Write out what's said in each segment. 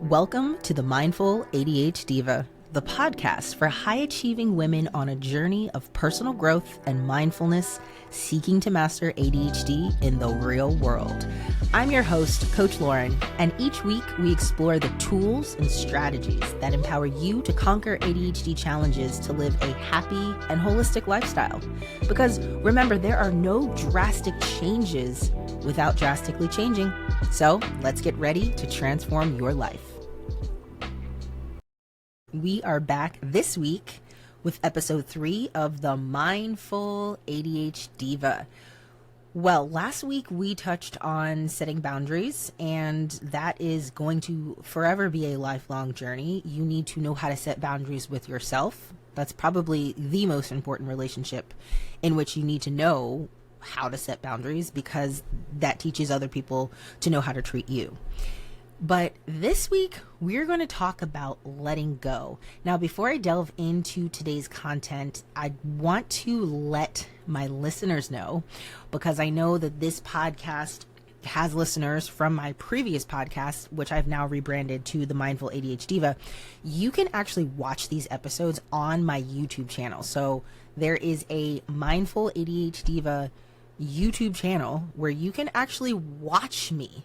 Welcome to the Mindful ADHDiva, the podcast for high-achieving women on a journey of personal growth and mindfulness, seeking to master ADHD in the real world. I'm your host, Coach Lauren, and each week we explore the tools and strategies that empower you to conquer ADHD challenges to live a happy and holistic lifestyle. Because remember, there are no drastic changes without drastically changing. So let's get ready to transform your life. We are back this week with episode 3 of the Mindful ADHDiva. Well, last week we touched on setting boundaries, and that is going to forever be a lifelong journey. You need to know how to set boundaries with yourself. That's probably the most important relationship in which you need to know how to set boundaries, because that teaches other people to know how to treat you. But this week, we're going to talk about letting go. Now, before I delve into today's content, I want to let my listeners know, because I know that this podcast has listeners from my previous podcast, which I've now rebranded to the Mindful ADHDiva. You can actually watch these episodes on my YouTube channel. So there is a Mindful ADHDiva YouTube channel where you can actually watch me.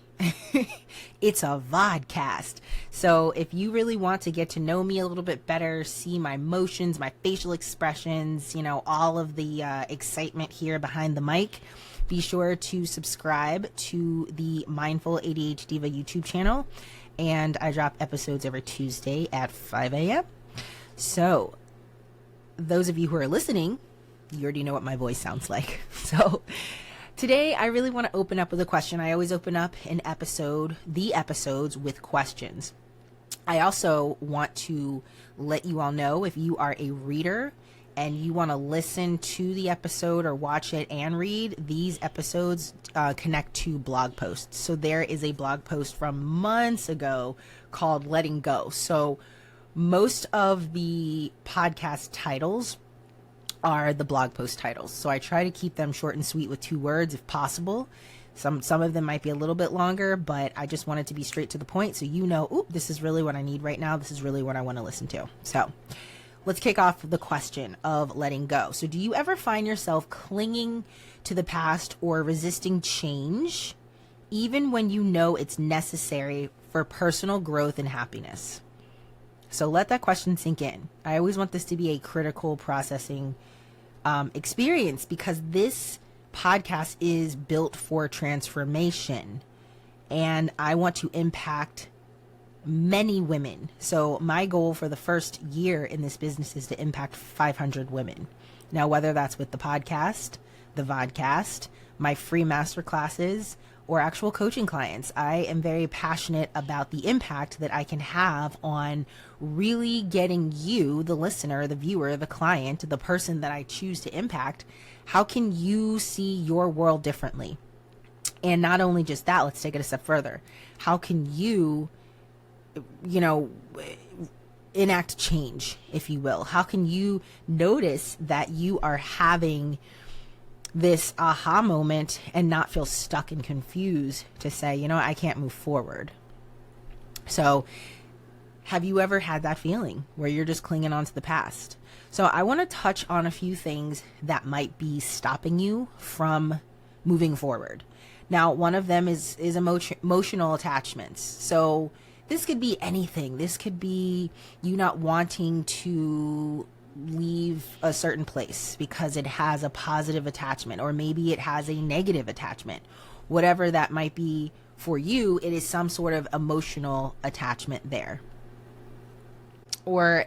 It's a vodcast. So if you really want to get to know me a little bit better, see my emotions, my facial expressions, all of the excitement here behind the mic, be sure to subscribe to the Mindful ADHDiva YouTube channel. And I drop episodes every Tuesday at 5 a.m. So those of you who are listening, you already know what my voice sounds like. So today I really want to open up with a question. I always open up the episodes with questions. I also want to let you all know, if you are a reader and you want to listen to the episode or watch it and read, these episodes connect to blog posts. So there is a blog post from months ago called Letting Go. So most of the podcast titles are the blog post titles. So I try to keep them short and sweet with 2 words if possible. Some of them might be a little bit longer, but I just wanted to be straight to the point so you know, this is really what I need right now. This is really what I want to listen to. So let's kick off the question of letting go. So do you ever find yourself clinging to the past or resisting change, even when you know it's necessary for personal growth and happiness? So let that question sink in. I always want this to be a critical processing experience, because this podcast is built for transformation and I want to impact many women. So my goal for the first year in this business is to impact 500 women. Now, whether that's with the podcast, the vodcast, my free masterclasses, or actual coaching clients, I am very passionate about the impact that I can have on really getting you, the listener, the viewer, the client, the person that I choose to impact. How can you see your world differently? And not only just that, let's take it a step further. How can you, enact change, if you will? How can you notice that you are having this aha moment and not feel stuck and confused to say, I can't move forward? So have you ever had that feeling where you're just clinging on to the past? So I want to touch on a few things that might be stopping you from moving forward. Now, one of them is emotional attachments. So this could be anything. This could be you not wanting to leave a certain place because it has a positive attachment, or maybe it has a negative attachment. Whatever that might be for you, it is some sort of emotional attachment there. Or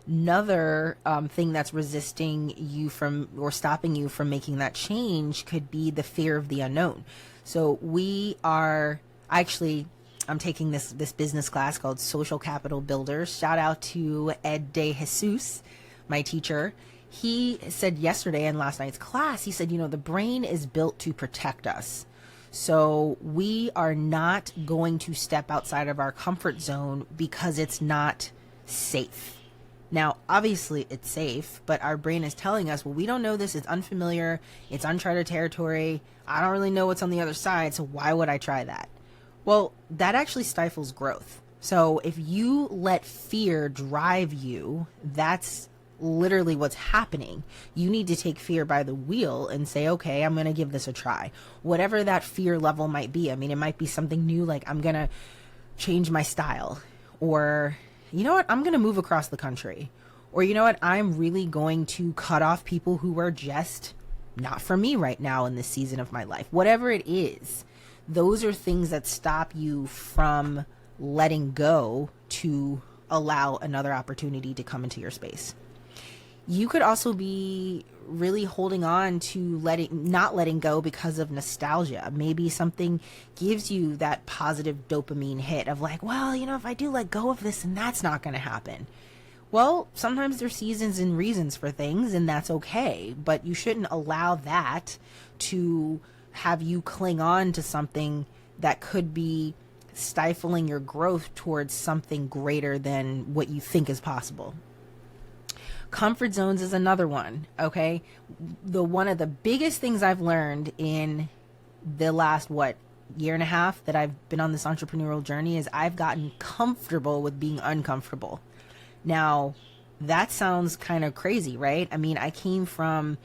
another thing that's resisting you from, or stopping you from making that change, could be the fear of the unknown. So I'm taking this business class called Social Capital Builders. Shout out to Ed De Jesus, my teacher. He said yesterday in last night's class, he said, the brain is built to protect us. So we are not going to step outside of our comfort zone because it's not safe. Now, obviously it's safe, but our brain is telling us, well, we don't know this. It's unfamiliar. It's uncharted territory. I don't really know what's on the other side. So why would I try that? Well, that actually stifles growth. So if you let fear drive you, that's literally what's happening. You need to take fear by the wheel and say, okay, I'm going to give this a try. Whatever that fear level might be. I mean, it might be something new, like I'm going to change my style, or you know what, I'm going to move across the country, or you know what, I'm really going to cut off people who are just not for me right now in this season of my life. Whatever it is, those are things that stop you from letting go to allow another opportunity to come into your space. You could also be really holding on to not letting go because of nostalgia. Maybe something gives you that positive dopamine hit of like, well, you know, if I do let go of this, and that's not going to happen. Well, sometimes there's seasons and reasons for things, and that's okay, but you shouldn't allow that to have you cling on to something that could be stifling your growth towards something greater than what you think is possible. Comfort zones is another one, okay? One of the biggest things I've learned in the last, year and a half that I've been on this entrepreneurial journey is I've gotten comfortable with being uncomfortable. Now, that sounds kind of crazy, right? I mean, I came from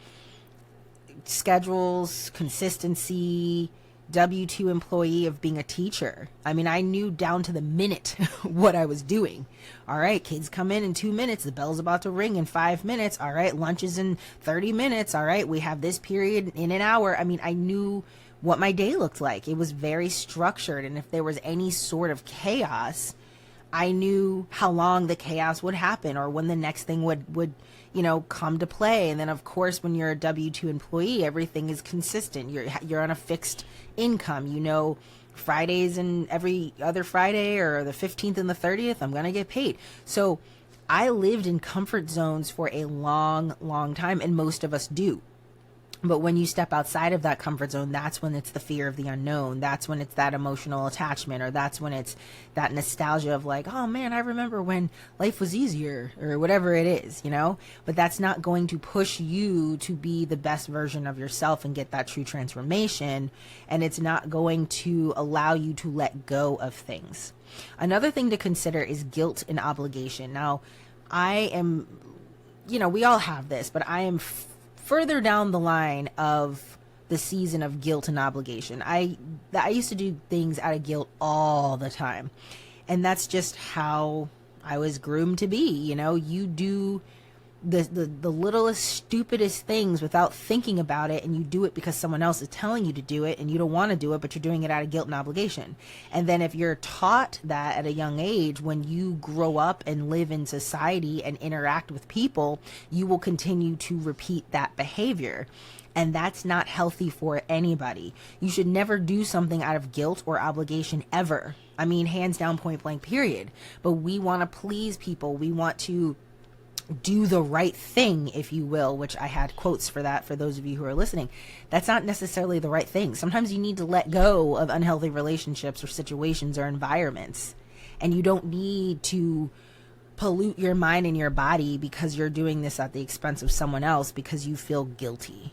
schedules, consistency, W-2 employee of being a teacher. I mean, I knew down to the minute what I was doing. All right, kids come in 2 minutes. The bell's about to ring in 5 minutes. All right, lunch is in 30 minutes. All right, we have this period in an hour. I mean, I knew what my day looked like. It was very structured. And if there was any sort of chaos, I knew how long the chaos would happen or when the next thing would come to play. And then of course, when you're a W-2 employee, everything is consistent. You're on a fixed income, Fridays and every other Friday or the 15th and the 30th, I'm going to get paid. So I lived in comfort zones for a long, long time, and most of us do. But when you step outside of that comfort zone, that's when it's the fear of the unknown. That's when it's that emotional attachment, or that's when it's that nostalgia of like, oh man, I remember when life was easier, or whatever it is, But that's not going to push you to be the best version of yourself and get that true transformation. And it's not going to allow you to let go of things. Another thing to consider is guilt and obligation. Now, I am, we all have this, but I am further down the line of the season of guilt and obligation. I used to do things out of guilt all the time. And that's just how I was groomed to be. You do the littlest, stupidest things without thinking about it, and you do it because someone else is telling you to do it, and you don't want to do it, but you're doing it out of guilt and obligation. And then if you're taught that at a young age, when you grow up and live in society and interact with people, you will continue to repeat that behavior. And that's not healthy for anybody. You should never do something out of guilt or obligation ever. I mean, hands down, point blank, period. But we want to please people. We want to do the right thing, if you will, which I had quotes for that for those of you who are listening. That's not necessarily the right thing. Sometimes you need to let go of unhealthy relationships or situations or environments. And you don't need to pollute your mind and your body because you're doing this at the expense of someone else because you feel guilty.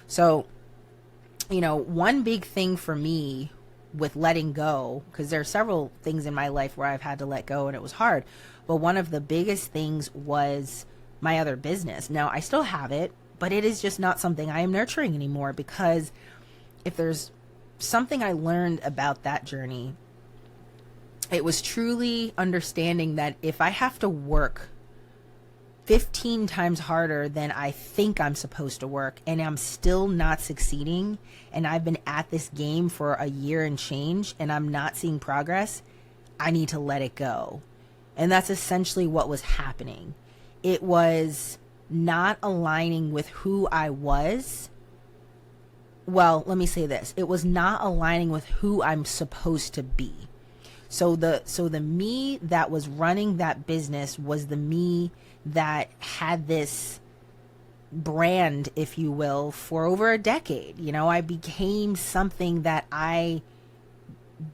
So, one big thing for me with letting go, because there are several things in my life where I've had to let go and it was hard. But one of the biggest things was my other business. Now, I still have it, but it is just not something I am nurturing anymore, because if there's something I learned about that journey, it was truly understanding that if I have to work 15 times harder than I think I'm supposed to work and I'm still not succeeding, and I've been at this game for a year and change and I'm not seeing progress, I need to let it go. And that's essentially what was happening. It was not aligning with who I was. Well, let me say this. It was not aligning with who I'm supposed to be. So the me that was running that business was the me that had this brand, if you will, for over a decade. I became something that I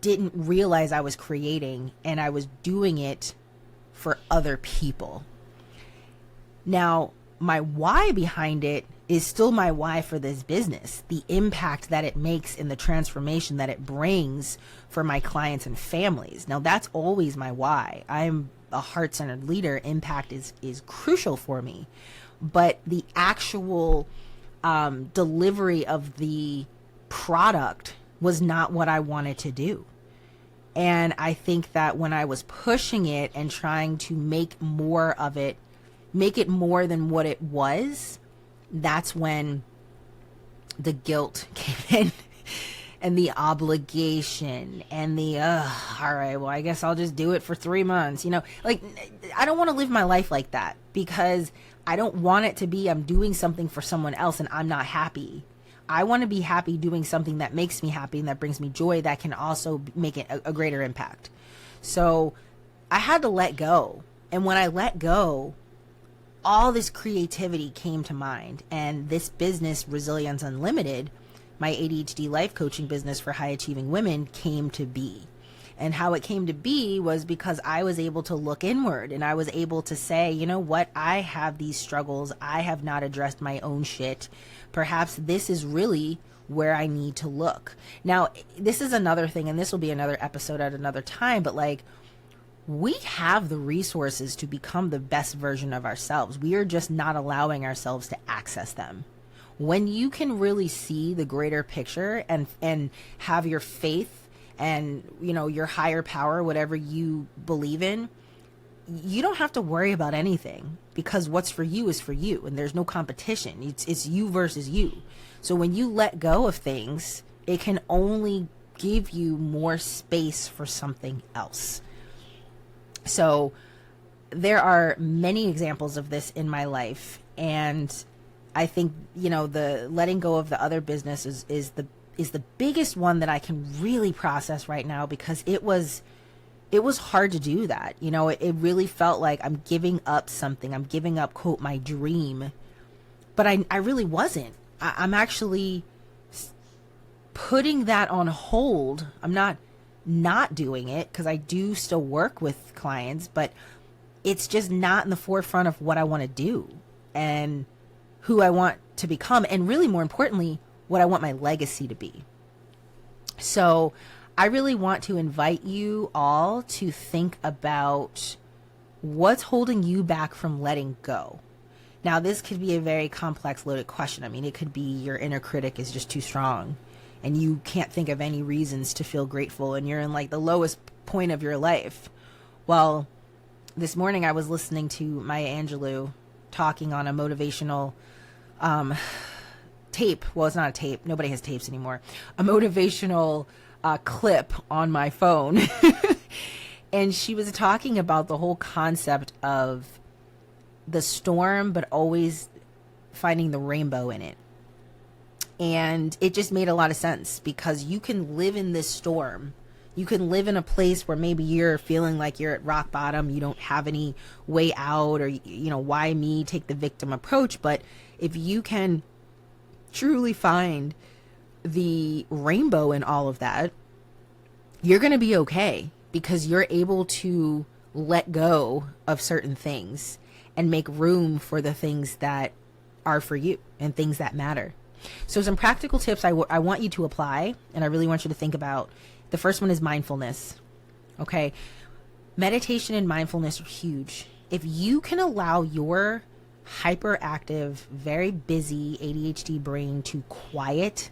didn't realize I was creating, and I was doing it for other people. Now, my why behind it is still my why for this business. The impact that it makes in the transformation that it brings for my clients and families. Now, that's always my why. I'm a heart-centered leader. Impact is crucial for me. But the actual delivery of the product was not what I wanted to do. And I think that when I was pushing it and trying to make more of it, make it more than what it was, that's when the guilt came in and the obligation and the, all right, well, I guess I'll just do it for 3 months. Like, I don't want to live my life like that, because I don't want it to be I'm doing something for someone else and I'm not happy. I want to be happy doing something that makes me happy and that brings me joy, that can also make it a greater impact. So I had to let go. And when I let go, all this creativity came to mind, and this business, Resilience Unlimited, my ADHD life coaching business for high achieving women, came to be. And how it came to be was because I was able to look inward, and I was able to say, you know what? I have these struggles. I have not addressed my own shit. Perhaps this is really where I need to look. Now, this is another thing, and this will be another episode at another time, but like, we have the resources to become the best version of ourselves. We are just not allowing ourselves to access them. When you can really see the greater picture and have your faith and, your higher power, whatever you believe in, you don't have to worry about anything, because what's for you is for you, and there's no competition. It's you versus you. So when you let go of things, it can only give you more space for something else. So there are many examples of this in my life. And I think, the letting go of the other business is the biggest one that I can really process right now, because it was hard to do that. It really felt like I'm giving up something. I'm giving up, quote, my dream. But I really wasn't. I'm actually putting that on hold. I'm not doing it, because I do still work with clients, but it's just not in the forefront of what I want to do and who I want to become, and really more importantly, what I want my legacy to be. So I really want to invite you all to think about what's holding you back from letting go. Now, this could be a very complex, loaded question. I mean, it could be your inner critic is just too strong, and you can't think of any reasons to feel grateful, and you're in like the lowest point of your life. Well, this morning I was listening to Maya Angelou talking on a motivational tape. Well, it's not a tape. Nobody has tapes anymore. A motivational clip on my phone. And she was talking about the whole concept of the storm, but always finding the rainbow in it. And it just made a lot of sense, because you can live in this storm. You can live in a place where maybe you're feeling like you're at rock bottom. You don't have any way out, or, why me, take the victim approach. But if you can truly find the rainbow in all of that, you're going to be okay, because you're able to let go of certain things and make room for the things that are for you and things that matter. So some practical tips I want you to apply, and I really want you to think about. The first one is mindfulness. Okay. Meditation and mindfulness are huge. If you can allow your hyperactive, very busy ADHD brain to quiet,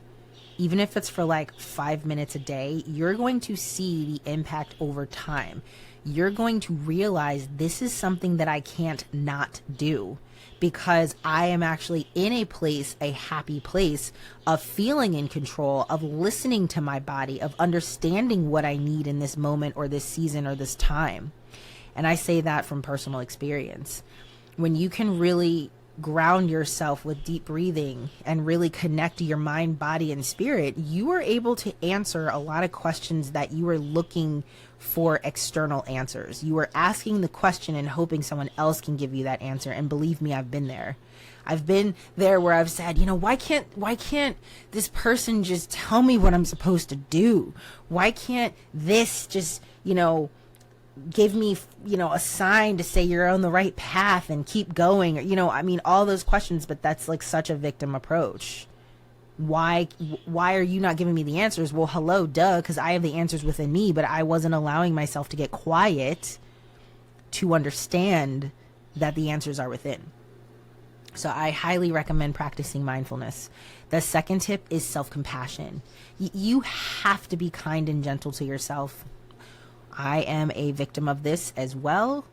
even if it's for like 5 minutes a day, you're going to see the impact over time. You're going to realize this is something that I can't not do, because I am actually in a happy place of feeling in control, of listening to my body, of understanding what I need in this moment or this season or this time. And I say that from personal experience. When you can really ground yourself with deep breathing and really connect to your mind, body, and spirit, you are able to answer a lot of questions that you are looking for external answers. You are asking the question and hoping someone else can give you that answer. And believe me, I've been there. I've been there where I've said, why can't this person just tell me what I'm supposed to do? Why can't this just, give me, a sign to say you're on the right path and keep going, all those questions. But that's like such a victim approach. Why are you not giving me the answers? Well, hello, duh, because I have the answers within me, but I wasn't allowing myself to get quiet to understand that the answers are within. So I highly recommend practicing mindfulness. The second tip is self-compassion. You have to be kind and gentle to yourself. I am a victim of this as well.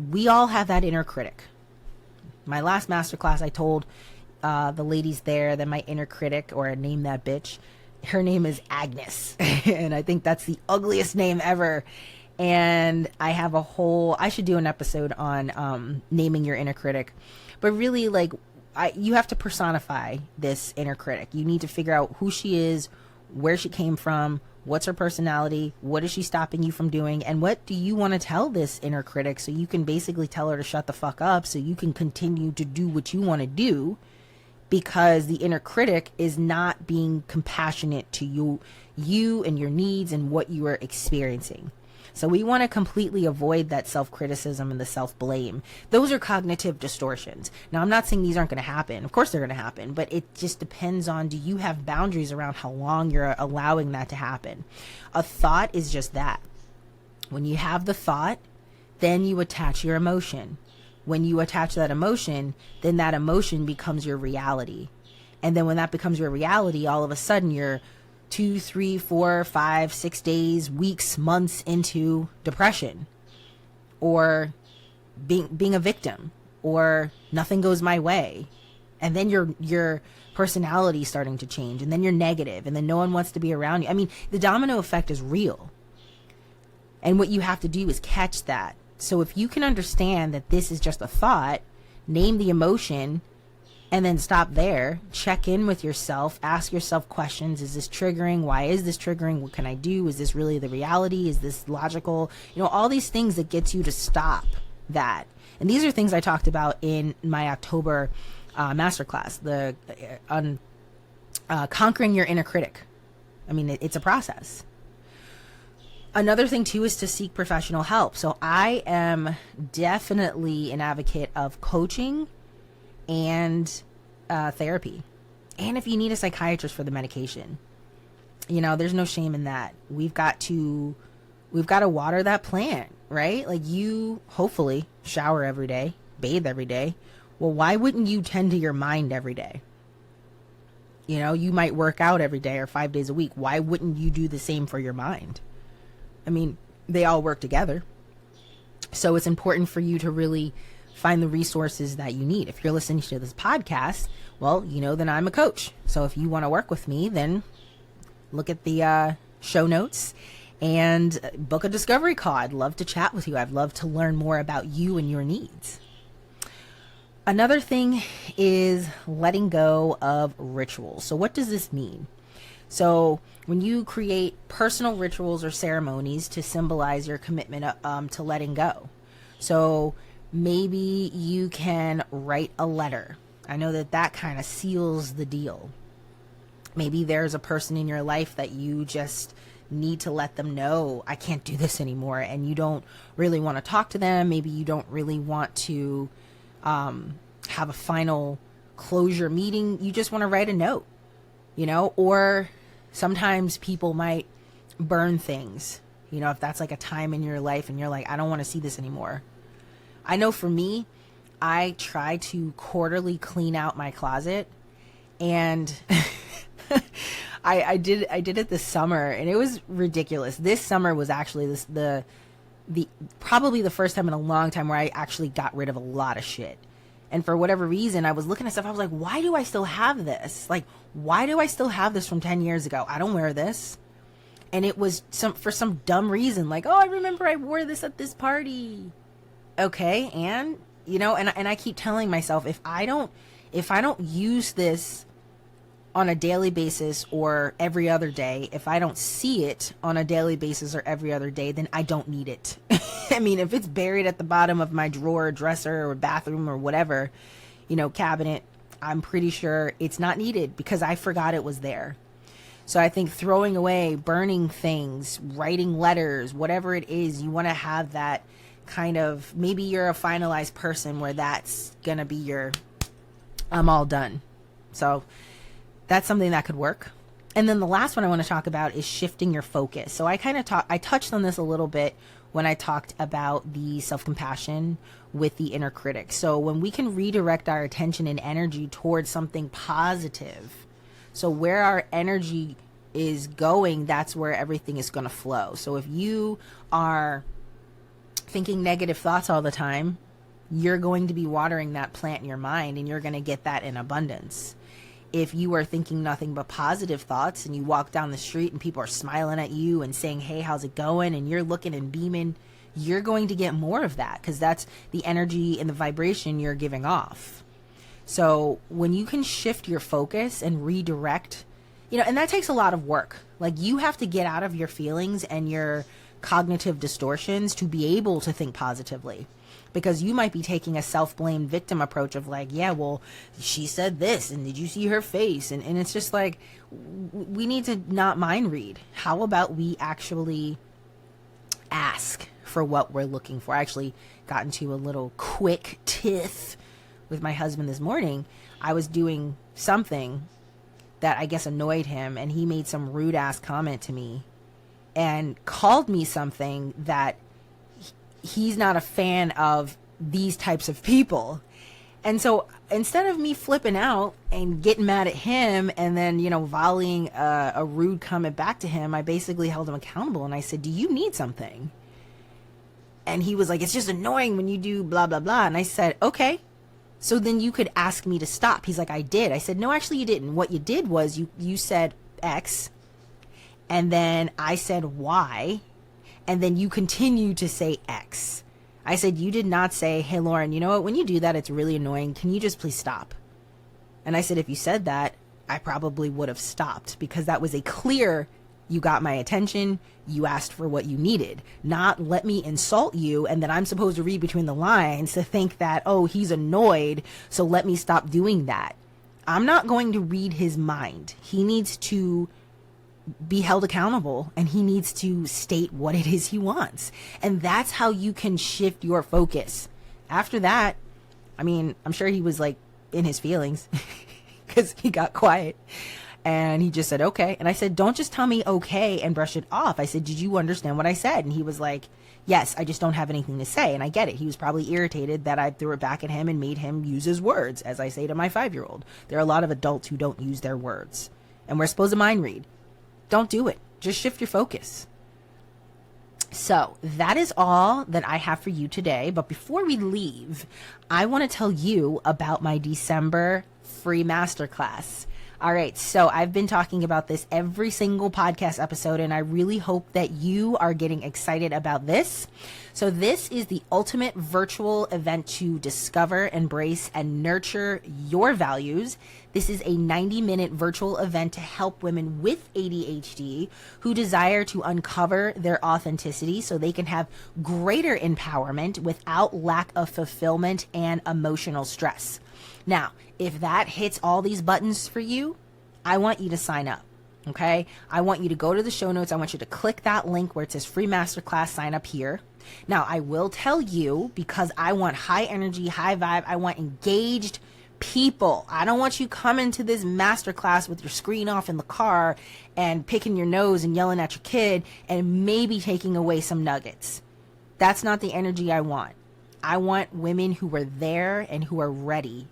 We all have that inner critic. My last masterclass, I told the ladies there that my inner critic, or name that bitch, her name is Agnes. And I think that's the ugliest name ever. And I have I should do an episode on naming your inner critic. But really, you have to personify this inner critic. You need to figure out who she is, where she came from, what's her personality, what is she stopping you from doing, and what do you want to tell this inner critic so you can basically tell her to shut the fuck up so you can continue to do what you want to do, because the inner critic is not being compassionate to you and your needs and what you are experiencing. So we want to completely avoid that self-criticism and the self-blame. Those are cognitive distortions. Now, I'm not saying these aren't going to happen. Of course they're going to happen, but it just depends on, do you have boundaries around how long you're allowing that to happen? A thought is just that. When you have the thought, then you attach your emotion. When you attach that emotion, then that emotion becomes your reality. And then when that becomes your reality, all of a sudden you're 2, 3, 4, 5, 6 days, weeks, months into depression, or being a victim, or nothing goes my way. And then your personality starting to change, and then you're negative, and then no one wants to be around you. I mean, the domino effect is real. And what you have to do is catch that. So if you can understand that this is just a thought, name the emotion, and then stop there, check in with yourself, ask yourself questions. Is this triggering? Why is this triggering? What can I do? Is this really the reality? Is this logical? All these things that gets you to stop that. And these are things I talked about in my October masterclass, the conquering your inner critic. I mean, it's a process. Another thing too is to seek professional help. So I am definitely an advocate of coaching and therapy. And if you need a psychiatrist for the medication, there's no shame in that. We've got to water that plant, right? Like, you hopefully shower every day, bathe every day. Well, why wouldn't you tend to your mind every day? You might work out every day or 5 days a week. Why wouldn't you do the same for your mind? I mean, they all work together. So it's important for you to really find the resources that you need. If you're listening to this podcast, well, then I'm a coach. So if you want to work with me, then look at the show notes and book a discovery call. I'd love to chat with you. I'd love to learn more about you and your needs. Another thing is letting go of rituals. So what does this mean? So when you create personal rituals or ceremonies to symbolize your commitment to letting go. So maybe you can write a letter. I know that kind of seals the deal. Maybe there's a person in your life that you just need to let them know, I can't do this anymore, and you don't really want to talk to them. Maybe you don't really want to have a final closure meeting. You just want to write a note, or sometimes people might burn things, if that's like a time in your life and you're like, I don't want to see this anymore. I know for me, I try to quarterly clean out my closet, and I did it this summer, and it was ridiculous. This summer was actually the probably the first time in a long time where I actually got rid of a lot of shit. And for whatever reason, I was looking at stuff. I was like, why do I still have this? Like, why do I still have this from 10 years ago? I don't wear this. And it was for some dumb reason. Like, oh, I remember I wore this at this party. Okay. And, and I keep telling myself, if I don't use this on a daily basis or every other day, if I don't see it on a daily basis or every other day, then I don't need it. I mean, if it's buried at the bottom of my drawer, dresser, or bathroom, or whatever, cabinet, I'm pretty sure it's not needed because I forgot it was there. So I think throwing away, burning things, writing letters, whatever it is, you want to have that kind of, maybe you're a finalized person where that's going to be your, I'm all done. So that's something that could work. And then the last one I want to talk about is shifting your focus. So I touched on this a little bit when I talked about the self-compassion with the inner critic. So when we can redirect our attention and energy towards something positive, so where our energy is going, that's where everything is going to flow. So if you are thinking negative thoughts all the time, you're going to be watering that plant in your mind, and you're going to get that in abundance. If you are thinking nothing but positive thoughts and you walk down the street and people are smiling at you and saying, hey, how's it going? And you're looking and beaming, you're going to get more of that, because that's the energy and the vibration you're giving off. So when you can shift your focus and redirect, and that takes a lot of work. Like, you have to get out of your feelings and your cognitive distortions to be able to think positively. Because you might be taking a self-blame victim approach of like, yeah, well, she said this, and did you see her face? And it's just like, we need to not mind read. How about we actually ask for what we're looking for? I actually got into a little quick tiff with my husband this morning. I was doing something that I guess annoyed him, and he made some rude ass comment to me and called me something that he's not a fan of these types of people. And so instead of me flipping out and getting mad at him and then, volleying a rude comment back to him, I basically held him accountable, and I said, do you need something? And he was like, it's just annoying when you do blah, blah, blah. And I said, okay, so then you could ask me to stop. He's like, I did. I said, no, actually you didn't. What you did was you said X, and then I said Y, and then you continue to say X. I said, you did not say, hey, Lauren, you know what? When you do that, it's really annoying. Can you just please stop? And I said, if you said that, I probably would have stopped, because that was a clear, you got my attention, you asked for what you needed, not let me insult you and then I'm supposed to read between the lines to think that, oh, he's annoyed, so let me stop doing that. I'm not going to read his mind. He needs to be held accountable, and he needs to state what it is he wants. And that's how you can shift your focus. After that, I'm sure he was like in his feelings because he got quiet, and he just said, okay. And I said, don't just tell me okay and brush it off. I said, did you understand what I said? And he was like, yes, I just don't have anything to say. And I get it. He was probably irritated that I threw it back at him and made him use his words, as I say to my 5-year-old. There are a lot of adults who don't use their words, and we're supposed to mind read. Don't do it. Just shift your focus. So that is all that I have for you today. But before we leave, I want to tell you about my December free masterclass. All right, so I've been talking about this every single podcast episode, and I really hope that you are getting excited about this. So this is the ultimate virtual event to discover, embrace, and nurture your values. This is a 90-minute virtual event to help women with ADHD who desire to uncover their authenticity so they can have greater empowerment without lack of fulfillment and emotional stress. Now, if that hits all these buttons for you, I want you to sign up, okay? I want you to go to the show notes. I want you to click that link where it says free masterclass, sign up here. Now, I will tell you, because I want high energy, high vibe, I want engaged people. I don't want you coming to this masterclass with your screen off in the car and picking your nose and yelling at your kid and maybe taking away some nuggets. That's not the energy I want. I want women who are there and who are ready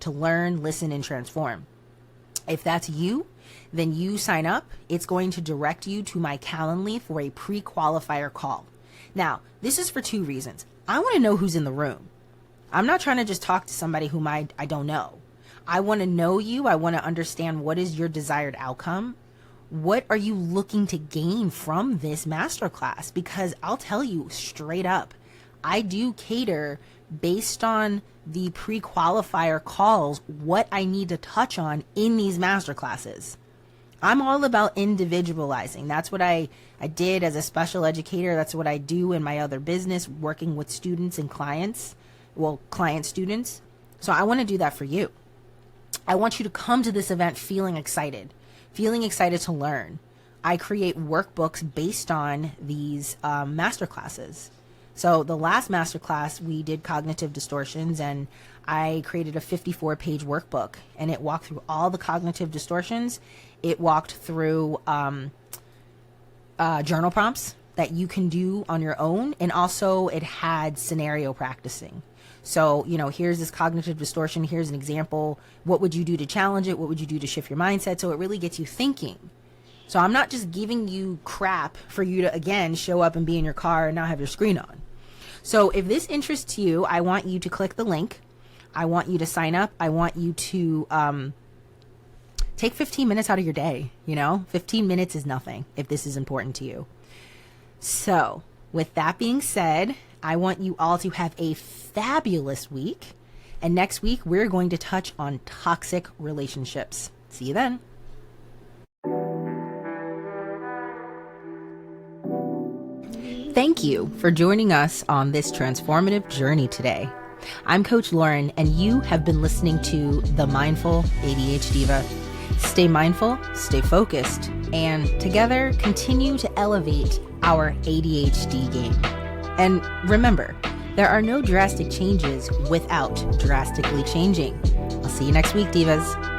to learn, listen, and transform. If that's you, then you sign up. It's going to direct you to my Calendly for a pre-qualifier call. Now, this is for 2 reasons. I want to know who's in the room. I'm not trying to just talk to somebody whom I don't know. I want to know you. I want to understand what is your desired outcome. What are you looking to gain from this masterclass? Because I'll tell you straight up, I do cater based on the pre-qualifier calls what I need to touch on in these masterclasses. I'm all about individualizing. That's what I did as a special educator. That's what I do in my other business, working with students and clients, client students. So I want to do that for you. I want you to come to this event feeling excited, feeling excited to learn. I create workbooks based on these masterclasses. So the last masterclass, we did cognitive distortions, and I created a 54-page workbook, and it walked through all the cognitive distortions. It walked through journal prompts that you can do on your own, and also it had scenario practicing. So, here's this cognitive distortion. Here's an example. What would you do to challenge it? What would you do to shift your mindset? So it really gets you thinking. So I'm not just giving you crap for you to, again, show up and be in your car and not have your screen on. So if this interests you, I want you to click the link. I want you to sign up. I want you to take 15 minutes out of your day. 15 minutes is nothing if this is important to you. So with that being said, I want you all to have a fabulous week. And next week, we're going to touch on toxic relationships. See you then. Thank you for joining us on this transformative journey today. I'm Coach Lauren, and you have been listening to the Mindful ADHDiva. Stay mindful, stay focused, and together continue to elevate our ADHD game. And remember, there are no drastic changes without drastically changing. I'll see you next week, divas.